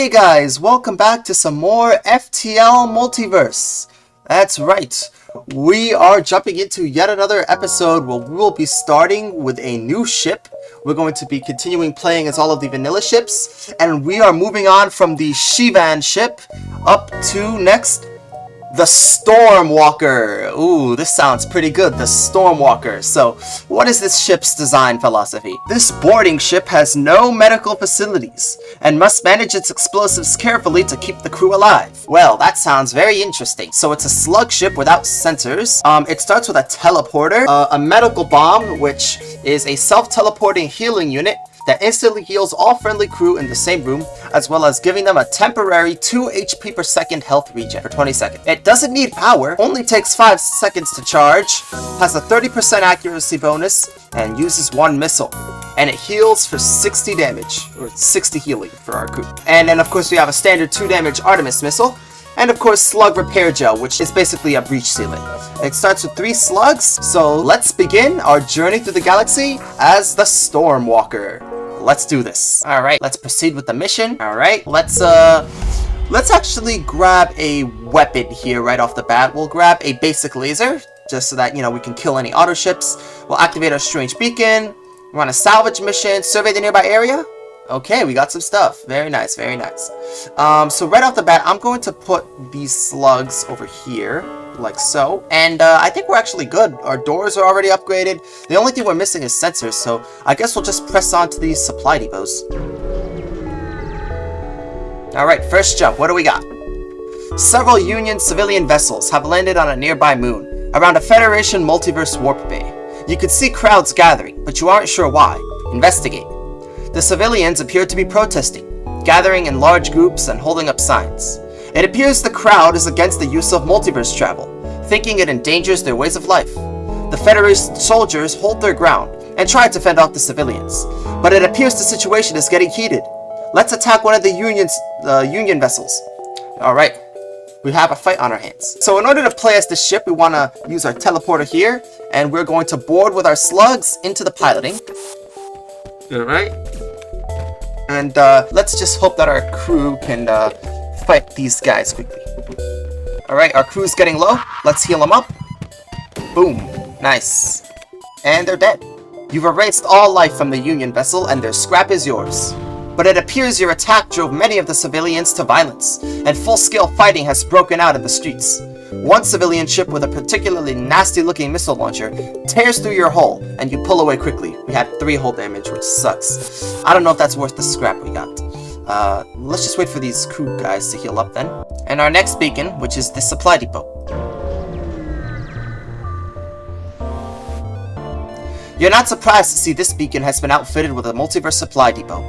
Hey guys, welcome back to some more FTL Multiverse. That's right, we are jumping into yet another episode where we will be starting with a new ship. We're going to be continuing playing as all of the vanilla ships, and we are moving on from the Shivan ship up to next the Stormwalker. Ooh, this sounds pretty good, the Stormwalker. So, what is this ship's design philosophy? This boarding ship has no medical facilities and must manage its explosives carefully to keep the crew alive. Well, that sounds very interesting. So it's a slug ship without sensors. It starts with a teleporter, a medical bomb, which is a self-teleporting healing unit that instantly heals all friendly crew in the same room, as well as giving them a temporary 2 HP per second health regen for 20 seconds. It doesn't need power, only takes 5 seconds to charge, has a 30% accuracy bonus, and uses 1 missile. And it heals for 60 damage, or 60 healing for our crew. And then of course we have a standard 2 damage Artemis missile, and of course slug repair gel, which is basically a breach sealant. It starts with 3 slugs, so let's begin our journey through the galaxy as the Stormwalker. Let's do this. Alright, let's proceed with the mission. Alright, let's actually grab a weapon here right off the bat. We'll grab a basic laser, just so that, you know, we can kill any auto ships. We'll activate our strange beacon. We're on a salvage mission. Survey the nearby area. Okay, we got some stuff. Very nice, very nice. So right off the bat, I'm going to put these slugs over here, like so. And I think we're actually good. Our doors are already upgraded. The only thing we're missing is sensors, so I guess we'll just press on to these supply depots. Alright, first jump. What do we got? Several Union civilian vessels have landed on a nearby moon, around a Federation multiverse warp bay. You can see crowds gathering, but you aren't sure why. Investigate. The civilians appear to be protesting, gathering in large groups and holding up signs. It appears the crowd is against the use of multiverse travel, thinking it endangers their ways of life. The Federation soldiers hold their ground and try to fend off the civilians, but it appears the situation is getting heated. Let's attack one of the Union vessels. Alright, we have a fight on our hands. So in order to play as the ship, we want to use our teleporter here, and we're going to board with our slugs into the piloting. Alright. And let's just hope that our crew can fight these guys quickly. Alright, our crew's getting low. Let's heal them up. Boom. Nice. And they're dead. You've erased all life from the Union vessel, and their scrap is yours. But it appears your attack drove many of the civilians to violence, and full-scale fighting has broken out in the streets. One civilian ship with a particularly nasty-looking missile launcher tears through your hull, and you pull away quickly. We had 3 hull damage, which sucks. I don't know if that's worth the scrap we got. Let's just wait for these crew guys to heal up then. And our next beacon, which is the supply depot. You're not surprised to see this beacon has been outfitted with a multiverse supply depot.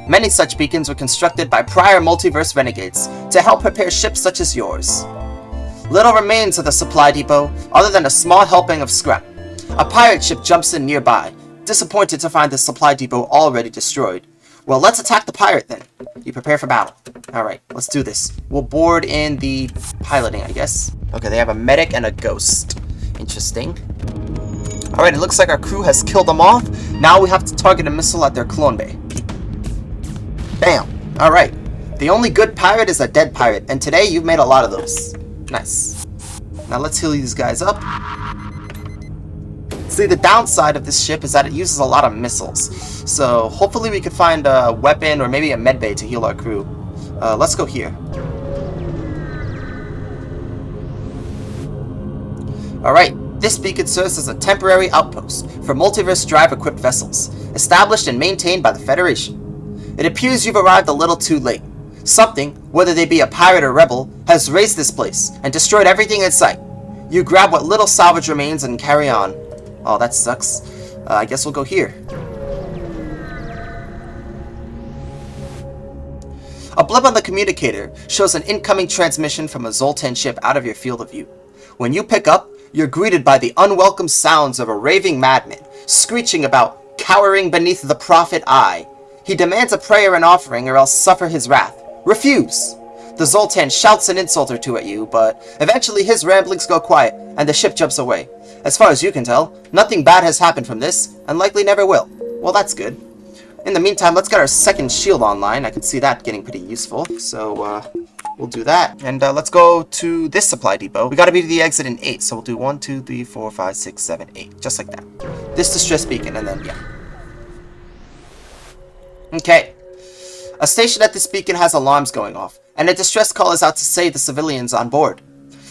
Many such beacons were constructed by prior multiverse renegades to help prepare ships such as yours. Little remains of the supply depot, other than a small helping of scrap. A pirate ship jumps in nearby, disappointed to find the supply depot already destroyed. Well, let's attack the pirate then. You prepare for battle. Alright, let's do this. We'll board in the piloting, I guess. Okay, they have a medic and a ghost. Interesting. Alright, it looks like our crew has killed them off. Now we have to target a missile at their clone bay. Bam! Alright. The only good pirate is a dead pirate, and today you've made a lot of those. Nice. Now let's heal these guys up. See, the downside of this ship is that it uses a lot of missiles. So hopefully we could find a weapon or maybe a medbay to heal our crew. Let's go here. Alright, this beacon serves as a temporary outpost for multiverse drive-equipped vessels, established and maintained by the Federation. It appears you've arrived a little too late. Something, whether they be a pirate or rebel, has razed this place and destroyed everything in sight. You grab what little salvage remains and carry on. Oh, that sucks. I guess we'll go here. A blip on the communicator shows an incoming transmission from a Zoltan ship out of your field of view. When you pick up, you're greeted by the unwelcome sounds of a raving madman, screeching about cowering beneath the prophet eye. He demands a prayer and offering or else suffer his wrath. Refuse! The Zoltan shouts an insult or two at you, but eventually his ramblings go quiet, and the ship jumps away. As far as you can tell, nothing bad has happened from this, and likely never will. Well, that's good. In the meantime, let's get our second shield online. I can see that getting pretty useful. So, we'll do that. And let's go to this supply depot. We gotta be to the exit in 8. So we'll do 1, 2, 3, 4, 5, 6, 7, 8. Just like that. This distress beacon, and then, yeah. Okay. A station at this beacon has alarms going off, and a distress call is out to save the civilians on board.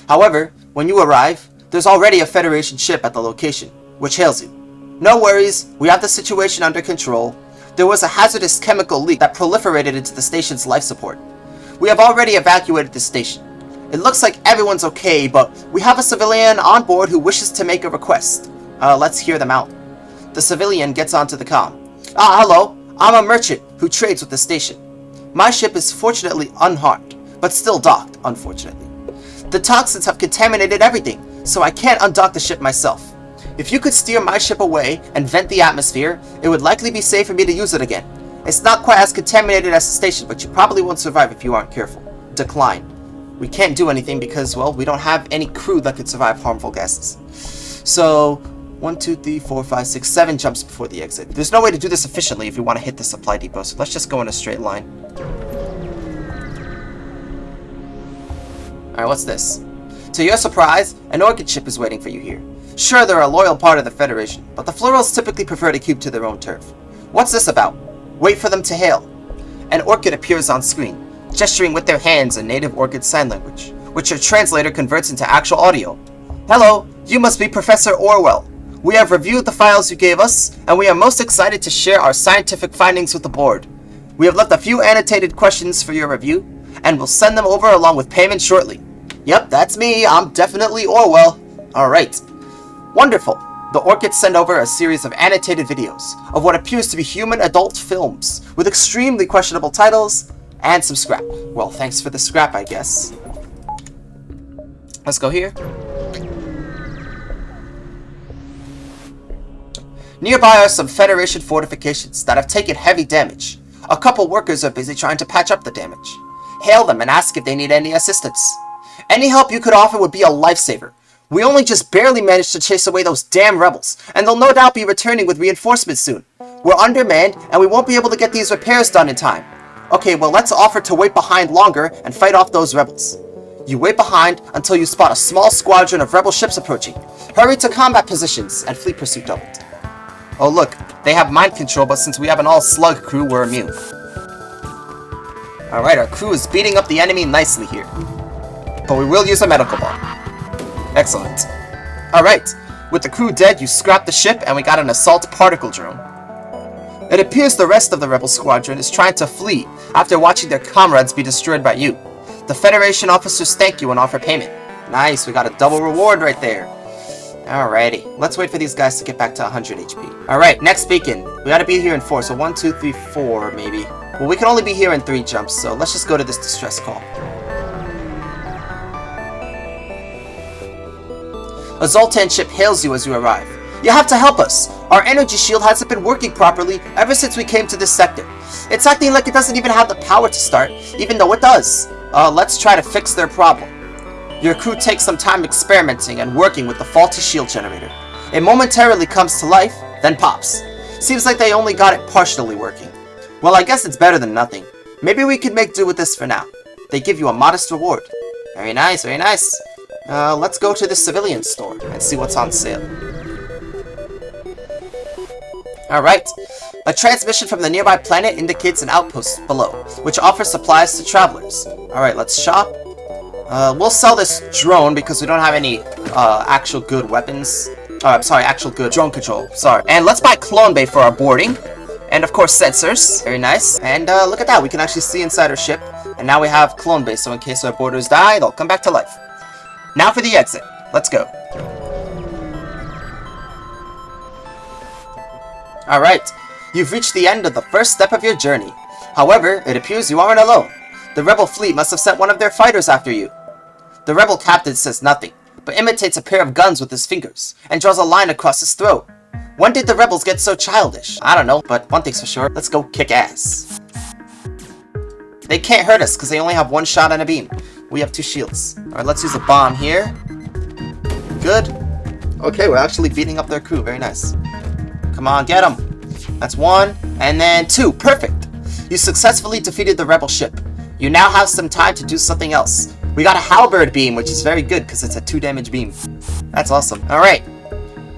However, when you arrive, there's already a Federation ship at the location, which hails you. No worries, we have the situation under control. There was a hazardous chemical leak that proliferated into the station's life support. We have already evacuated the station. It looks like everyone's okay, but we have a civilian on board who wishes to make a request. Let's hear them out. The civilian gets onto the comm. Hello. I'm a merchant who trades with the station. My ship is fortunately unharmed, but still docked, unfortunately. The toxins have contaminated everything, so I can't undock the ship myself. If you could steer my ship away and vent the atmosphere, it would likely be safe for me to use it again. It's not quite as contaminated as the station, but you probably won't survive if you aren't careful. Decline. We can't do anything because, well, we don't have any crew that could survive harmful gases. So, 1, 2, 3, 4, 5, 6, 7 jumps before the exit. There's no way to do this efficiently if you want to hit the supply depot, so let's just go in a straight line. Alright, what's this? To your surprise, an orchid ship is waiting for you here. Sure, they're a loyal part of the Federation, but the Florals typically prefer to keep to their own turf. What's this about? Wait for them to hail. An orchid appears on screen, gesturing with their hands in native orchid sign language, which your translator converts into actual audio. Hello, you must be Professor Orwell. We have reviewed the files you gave us, and we are most excited to share our scientific findings with the board. We have left a few annotated questions for your review, and will send them over along with payment shortly. Yep, that's me. I'm definitely Orwell. Alright. Wonderful. The orchids send over a series of annotated videos of what appears to be human adult films with extremely questionable titles and some scrap. Well, thanks for the scrap, I guess. Let's go here. Nearby are some Federation fortifications that have taken heavy damage. A couple workers are busy trying to patch up the damage. Hail them and ask if they need any assistance. Any help you could offer would be a lifesaver. We only just barely managed to chase away those damn rebels, and they'll no doubt be returning with reinforcements soon. We're undermanned, and we won't be able to get these repairs done in time. Okay, well, let's offer to wait behind longer and fight off those rebels. You wait behind until you spot a small squadron of rebel ships approaching. Hurry to combat positions and fleet pursuit doubled. Oh look, they have mind control, but since we have an all-slug crew, we're immune. Alright, our crew is beating up the enemy nicely here. But we will use a medical bomb. Excellent. Alright, with the crew dead, you scrap the ship and we got an assault particle drone. It appears the rest of the rebel squadron is trying to flee after watching their comrades be destroyed by you. The Federation officers thank you and offer payment. Nice, we got a double reward right there. Alrighty, let's wait for these guys to get back to 100 HP. Alright, next beacon. We gotta be here in 4, so 1, 2, 3, 4 maybe. Well, we can only be here in 3 jumps, so let's just go to this distress call. A Zoltan ship hails you as you arrive. You have to help us. Our energy shield hasn't been working properly ever since we came to this sector. It's acting like it doesn't even have the power to start, even though it does. Let's try to fix their problem. Your crew takes some time experimenting and working with the faulty shield generator. It momentarily comes to life, then pops. Seems like they only got it partially working. Well, I guess it's better than nothing. Maybe we could make do with this for now. They give you a modest reward. Very nice, very nice. Let's go to the civilian store and see what's on sale. Alright. A transmission from the nearby planet indicates an outpost below, which offers supplies to travelers. Alright, let's shop. We'll sell this drone because we don't have any actual good weapons. I'm sorry, actual good drone control. Sorry. And let's buy Clone Bay for our boarding. And of course sensors. Very nice. And look at that, we can actually see inside our ship. And now we have Clone Bay, so in case our boarders die, they'll come back to life. Now for the exit. Let's go. Alright, you've reached the end of the first step of your journey. However, it appears you aren't alone. The rebel fleet must have sent one of their fighters after you. The rebel captain says nothing, but imitates a pair of guns with his fingers, and draws a line across his throat. When did the rebels get so childish? I don't know, but one thing's for sure, let's go kick ass. They can't hurt us, because they only have one shot and a beam. We have 2 shields. Alright, let's use a bomb here. Good. Okay, we're actually beating up their crew, very nice. Come on, get them. That's 1, and then 2. Perfect. You successfully defeated the rebel ship. You now have some time to do something else. We got a halberd beam, which is very good because it's a 2 damage beam. That's awesome. Alright.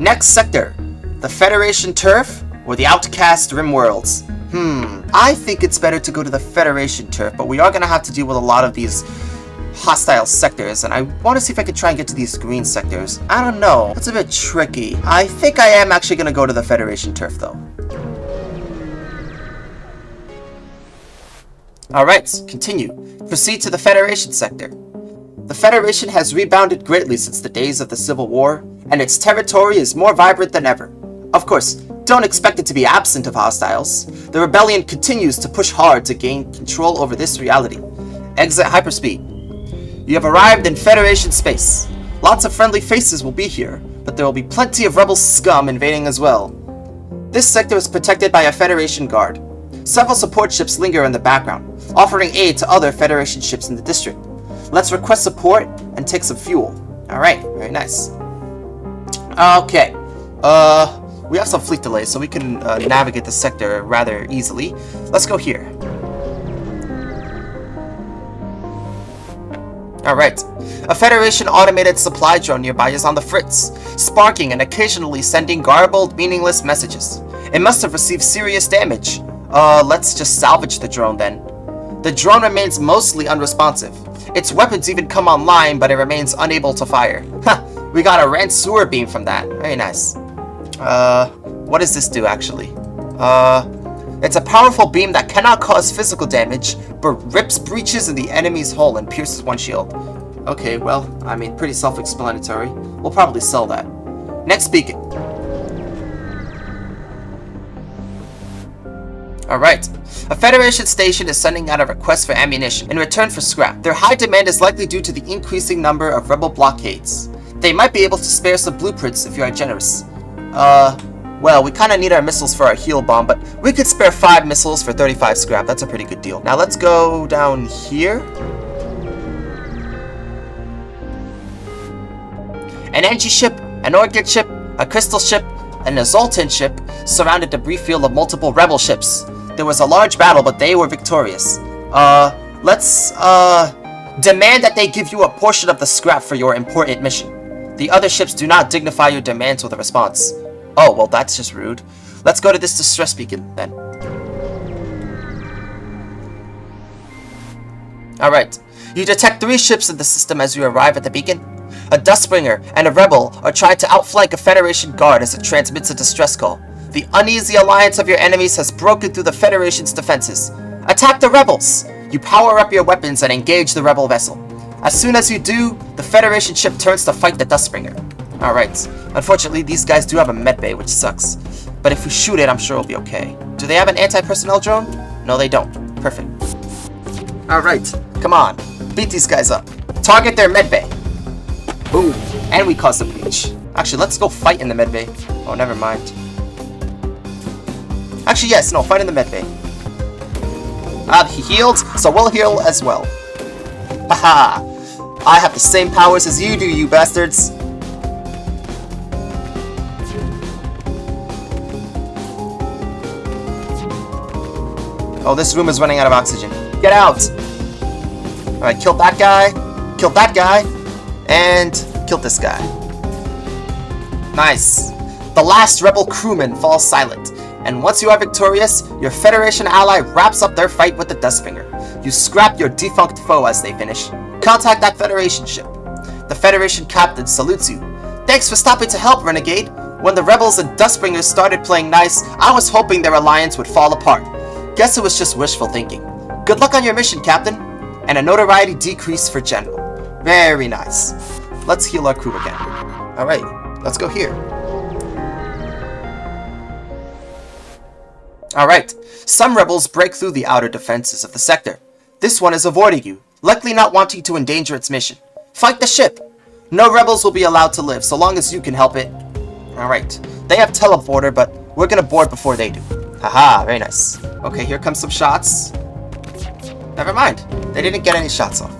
Next sector. The Federation turf or the Outcast Rim Worlds? I think it's better to go to the Federation turf, but we are going to have to deal with a lot of these hostile sectors, and I want to see if I could try and get to these green sectors. I don't know. It's a bit tricky. I think I am actually going to go to the Federation turf, though. Alright, continue. Proceed to the Federation sector. The Federation has rebounded greatly since the days of the Civil War, and its territory is more vibrant than ever. Of course, don't expect it to be absent of hostiles. The rebellion continues to push hard to gain control over this reality. Exit hyperspeed. You have arrived in Federation space. Lots of friendly faces will be here, but there will be plenty of rebel scum invading as well. This sector is protected by a Federation guard. Several support ships linger in the background, offering aid to other Federation ships in the district. Let's request support and take some fuel. Alright, very nice. Okay. We have some fleet delays, so we can navigate the sector rather easily. Let's go here. Alright. A Federation automated supply drone nearby is on the fritz, sparking and occasionally sending garbled, meaningless messages. It must have received serious damage. Let's just salvage the drone then. The drone remains mostly unresponsive. Its weapons even come online, but it remains unable to fire. We got a Ransour beam from that. Very nice. What does this do actually? It's a powerful beam that cannot cause physical damage, but rips breaches in the enemy's hull and pierces one shield. Okay, well, I mean, pretty self-explanatory. We'll probably sell that. Next beacon. Alright. A Federation station is sending out a request for ammunition in return for scrap. Their high demand is likely due to the increasing number of rebel blockades. They might be able to spare some blueprints if you are generous. Well, we kind of need our missiles for our heal bomb, but we could spare 5 missiles for 35 scrap. That's a pretty good deal. Now let's go down here. An Engi ship, an Orchid ship, a Crystal ship, and a Zoltan ship surrounded the brief field of multiple rebel ships. There was a large battle, but they were victorious. Let's demand that they give you a portion of the scrap for your important mission. The other ships do not dignify your demands with a response. Oh, well, that's just rude. Let's go to this distress beacon, then. Alright. You detect 3 ships in the system as you arrive at the beacon. A Dustbringer and a Rebel are trying to outflank a Federation guard as it transmits a distress call. The uneasy alliance of your enemies has broken through the Federation's defenses. Attack the Rebels! You power up your weapons and engage the Rebel vessel. As soon as you do, the Federation ship turns to fight the Dustbringer. Alright. Unfortunately, these guys do have a medbay, which sucks. But if we shoot it, I'm sure it'll be okay. Do they have an anti-personnel drone? No, they don't. Perfect. Alright. Come on. Beat these guys up. Target their medbay. Boom. And we caused a breach. Actually, let's go fight in the medbay. Oh, never mind. Actually, yes. No, fight in the medbay. He healed, so we'll heal as well. Haha. I have the same powers as you do, you bastards. Oh, this room is running out of oxygen. Get out! Alright, killed that guy, and killed this guy. Nice. The last rebel crewman falls silent, and once you are victorious, your Federation ally wraps up their fight with the Dustbringer. You scrap your defunct foe as they finish. Contact that Federation ship. The Federation captain salutes you. Thanks for stopping to help, Renegade. When the Rebels and Dustbringers started playing nice, I was hoping their alliance would fall apart. Guess it was just wishful thinking. Good luck on your mission, Captain. And a notoriety decrease for General. Very nice. Let's heal our crew again. Alright, let's go here. Alright, some rebels break through the outer defenses of the sector. This one is avoiding you, likely not wanting to endanger its mission. Fight the ship! No rebels will be allowed to live, so long as you can help it. Alright, they have teleporter, but we're gonna board before they do. Haha, very nice. Okay, here comes some shots. Never mind. They didn't get any shots off.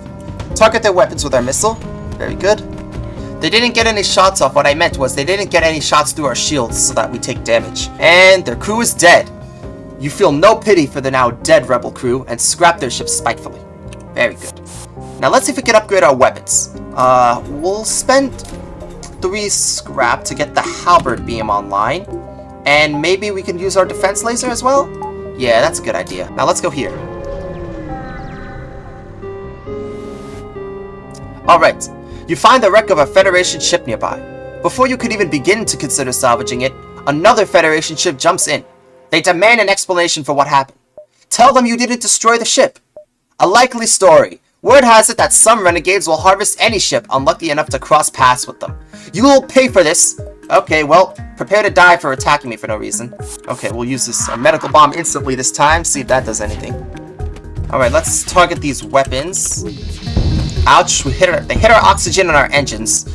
Target their weapons with our missile. Very good. They didn't get any shots off. What I meant was they didn't get any shots through our shields so that we take damage. And their crew is dead. You feel no pity for the now dead rebel crew and scrap their ship spitefully. Very good. Now let's see if we can upgrade our weapons. We'll spend 3 scrap to get the halberd beam online. And maybe we can use our defense laser as well? Yeah, that's a good idea. Now let's go here. Alright, you find the wreck of a Federation ship nearby. Before you could even begin to consider salvaging it, another Federation ship jumps in. They demand an explanation for what happened. Tell them you didn't destroy the ship. A likely story. Word has it that some renegades will harvest any ship unlucky enough to cross paths with them. You will pay for this. Okay, well, prepare to die for attacking me for no reason. Okay, we'll use this medical bomb instantly this time, see if that does anything. Alright, let's target these weapons. Ouch, they hit our oxygen and our engines.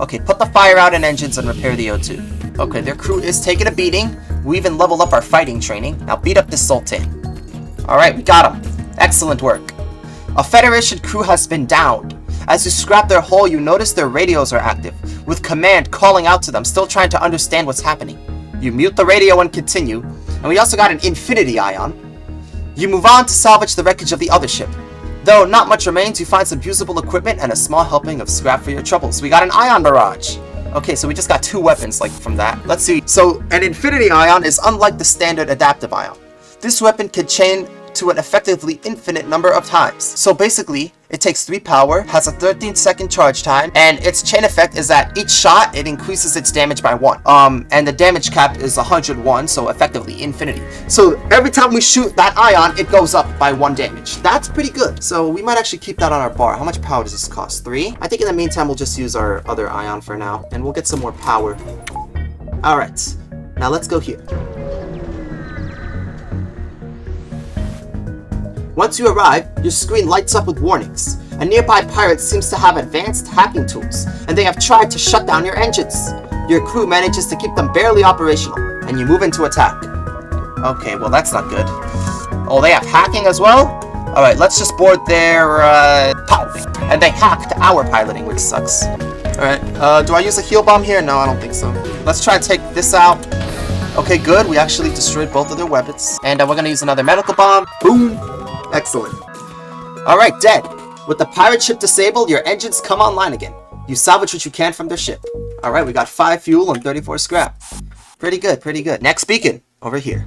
Okay, put the fire out in engines and repair the O2. Okay, their crew is taking a beating. We even leveled up our fighting training. Now beat up this Sultan. Alright, we got him. Excellent work. A Federation crew has been downed. As you scrap their hull, you notice their radios are active, with command calling out to them, still trying to understand what's happening. You mute the radio and continue, and we also got an infinity ion. You move on to salvage the wreckage of the other ship. Though not much remains, you find some usable equipment and a small helping of scrap for your troubles. We got an ion barrage. Okay, so we just got 2 weapons from that. Let's see. So an infinity ion is unlike the standard adaptive ion. This weapon can chain to an effectively infinite number of times. So basically, it takes 3 power, has a 13-second charge time, and its chain effect is that each shot, it increases its damage by 1. And the damage cap is 101, so effectively infinity. So every time we shoot that ion, it goes up by 1 damage. That's pretty good. So we might actually keep that on our bar. How much power does this cost? 3? I think in the meantime, we'll just use our other ion for now, and we'll get some more power. Alright, now let's go here. Once you arrive, your screen lights up with warnings. A nearby pirate seems to have advanced hacking tools, and they have tried to shut down your engines. Your crew manages to keep them barely operational, and you move into attack. Okay, well that's not good. Oh, they have hacking as well? Alright, let's just board their piloting. And they hacked our piloting, which sucks. Alright, do I use a heal bomb here? No, I don't think so. Let's try to take this out. Okay, good. We actually destroyed both of their weapons. And we're gonna use another medical bomb. Boom! Excellent. Alright, dead. With the pirate ship disabled, your engines come online again. You salvage what you can from their ship. Alright, we got 5 fuel and 34 scrap. Pretty good, pretty good. Next beacon, over here.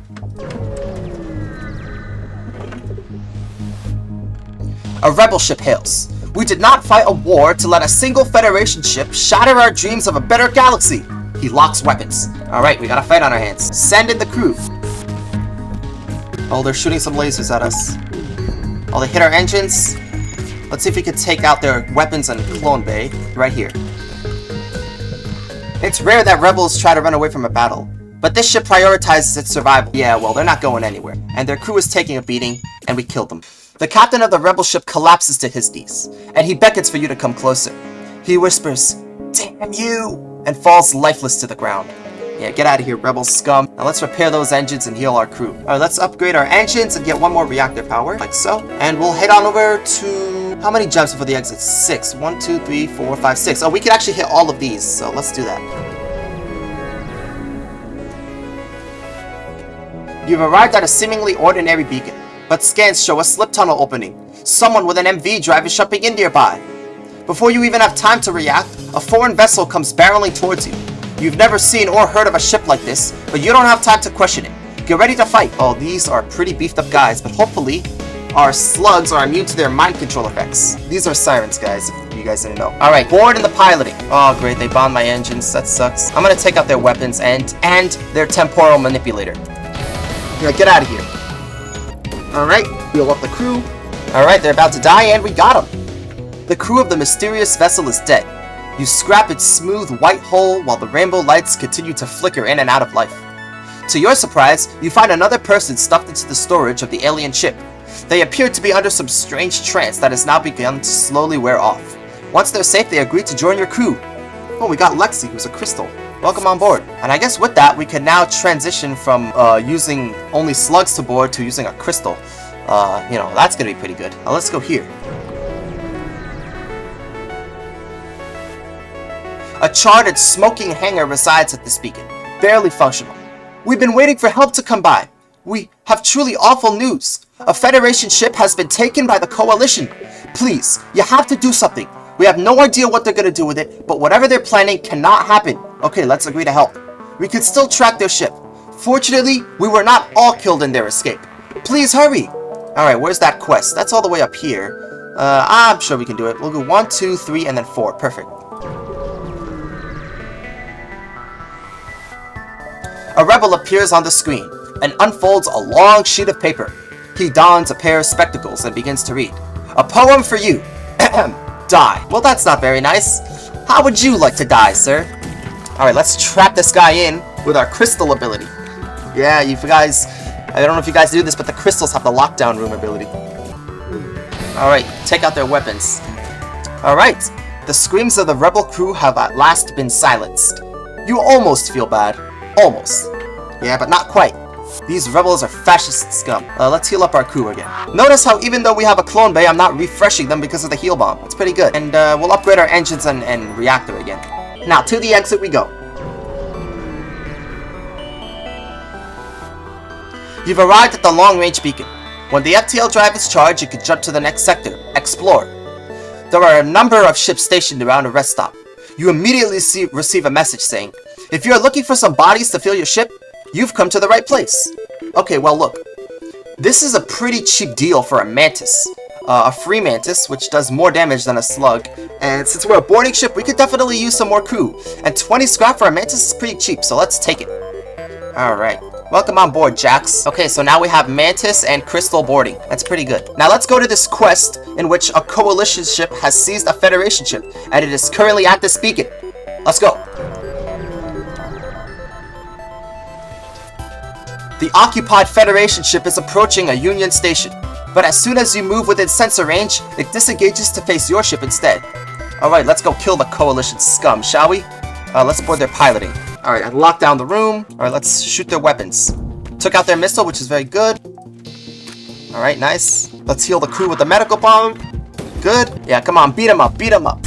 A rebel ship hails. We did not fight a war to let a single Federation ship shatter our dreams of a better galaxy. He locks weapons. Alright, we got a fight on our hands. Send in the crew. Oh, they're shooting some lasers at us. Oh, they hit our engines. Let's see if we can take out their weapons and clone bay. Right here. It's rare that rebels try to run away from a battle, but this ship prioritizes its survival. Yeah, well, they're not going anywhere. And their crew is taking a beating, and we killed them. The captain of the rebel ship collapses to his knees, and he beckons for you to come closer. He whispers, "Damn you!" and falls lifeless to the ground. Yeah, get out of here, rebel scum. Now let's repair those engines and heal our crew. Alright, let's upgrade our engines and get 1 more reactor power, like so. And we'll head on over to... How many gems before the exit? 6. 1, 2, 3, 4, 5, 6. Oh, we can actually hit all of these, so let's do that. You've arrived at a seemingly ordinary beacon, but scans show a slip tunnel opening. Someone with an MV drive is jumping in nearby. Before you even have time to react, a foreign vessel comes barreling towards you. You've never seen or heard of a ship like this, but you don't have time to question it. Get ready to fight. Oh, these are pretty beefed up guys, but hopefully our slugs are immune to their mind control effects. These are sirens, guys, if you guys didn't know. Alright, board in the piloting. Oh, great, they bombed my engines. That sucks. I'm gonna take out their weapons and their temporal manipulator. Yeah, get out of here. Alright, heal up the crew. Alright, they're about to die, and we got them. The crew of the mysterious vessel is dead. You scrap its smooth white hull while the rainbow lights continue to flicker in and out of life. To your surprise, you find another person stuffed into the storage of the alien ship. They appear to be under some strange trance that has now begun to slowly wear off. Once they're safe, they agree to join your crew. Oh, we got Lexi, who's a crystal. Welcome on board. And I guess with that, we can now transition from using only slugs to board to using a crystal. You know, that's gonna be pretty good. Now let's go here. A charred and smoking hangar resides at this beacon, barely functional. We've been waiting for help to come by. We have truly awful news. A Federation ship has been taken by the Coalition. Please, you have to do something. We have no idea what they're gonna do with it, but whatever they're planning cannot happen. Okay, let's agree to help. We could still track their ship. Fortunately, we were not all killed in their escape. Please hurry. Alright, where's that quest? That's all the way up here. I'm sure we can do it. We'll go 1, 2, 3, and then 4. Perfect. A rebel appears on the screen and unfolds a long sheet of paper. He dons a pair of spectacles and begins to read. A poem for you. Die. Well, that's not very nice. How would you like to die, sir? Alright, let's trap this guy in with our crystal ability. Yeah, you guys, I don't know if you guys do this, but the crystals have the lockdown room ability. Alright, take out their weapons. Alright, the screams of the rebel crew have at last been silenced. You almost feel bad. Almost. Yeah, but not quite. These rebels are fascist scum. Let's heal up our crew again. Notice how even though we have a clone bay, I'm not refreshing them because of the heal bomb. It's pretty good. And we'll upgrade our engines and reactor again. Now, to the exit we go. You've arrived at the long-range beacon. When the FTL drive is charged, you can jump to the next sector. Explore. There are a number of ships stationed around a rest stop. You immediately receive a message saying, if you are looking for some bodies to fill your ship, you've come to the right place. Okay, well look. This is a pretty cheap deal for a mantis. A free mantis, which does more damage than a slug. And since we're a boarding ship, we could definitely use some more crew. And 20 scrap for a mantis is pretty cheap, so let's take it. Alright. Welcome on board, Jax. Okay, so now we have mantis and crystal boarding. That's pretty good. Now let's go to this quest in which a coalition ship has seized a Federation ship, and it is currently at this beacon. Let's go. The occupied Federation ship is approaching a Union station, but as soon as you move within sensor range, it disengages to face your ship instead. Alright, let's go kill the Coalition scum, shall we? Let's board their piloting. Alright, I locked down the room. Alright, let's shoot their weapons. Took out their missile, which is very good. Alright, nice. Let's heal the crew with the medical bomb. Good. Yeah, come on, beat them up, beat them up.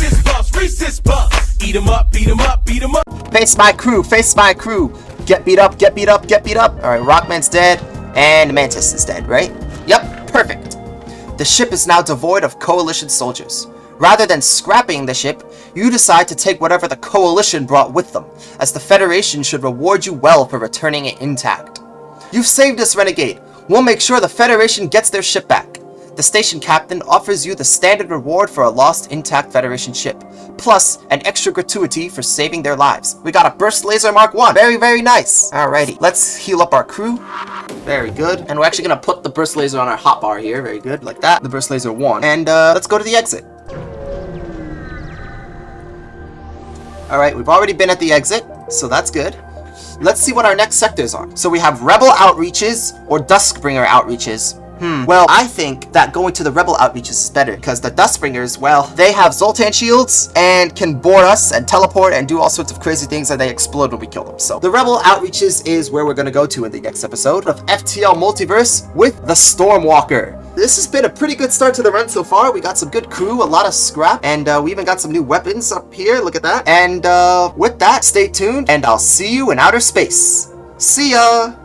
Resist buffs. Eat them up, beat them up, beat them up. Face my crew, face my crew. Get beat up, get beat up, get beat up. Alright, Rockman's dead, and Mantis is dead, right? Yep, perfect. The ship is now devoid of Coalition soldiers. Rather than scrapping the ship, you decide to take whatever the Coalition brought with them, as the Federation should reward you well for returning it intact. You've saved us, Renegade. We'll make sure the Federation gets their ship back. The station captain offers you the standard reward for a lost intact Federation ship, plus an extra gratuity for saving their lives. We got a Burst Laser Mark 1. Very, very nice. Alrighty, let's heal up our crew. Very good. And we're actually going to put the Burst Laser on our hotbar here. Very good, like that. The Burst Laser 1. And let's go to the exit. Alright, we've already been at the exit, so that's good. Let's see what our next sectors are. So we have Rebel Outreaches or Duskbringer Outreaches. Well, I think that going to the Rebel Outreaches is better, because the Duskbringers, well, they have Zoltan shields and can board us and teleport and do all sorts of crazy things, and they explode when we kill them. So the Rebel Outreaches is where we're going to go to in the next episode of FTL Multiverse with the Stormwalker. This has been a pretty good start to the run so far. We got some good crew, a lot of scrap, and we even got some new weapons up here. Look at that. And with that, stay tuned, and I'll see you in outer space. See ya!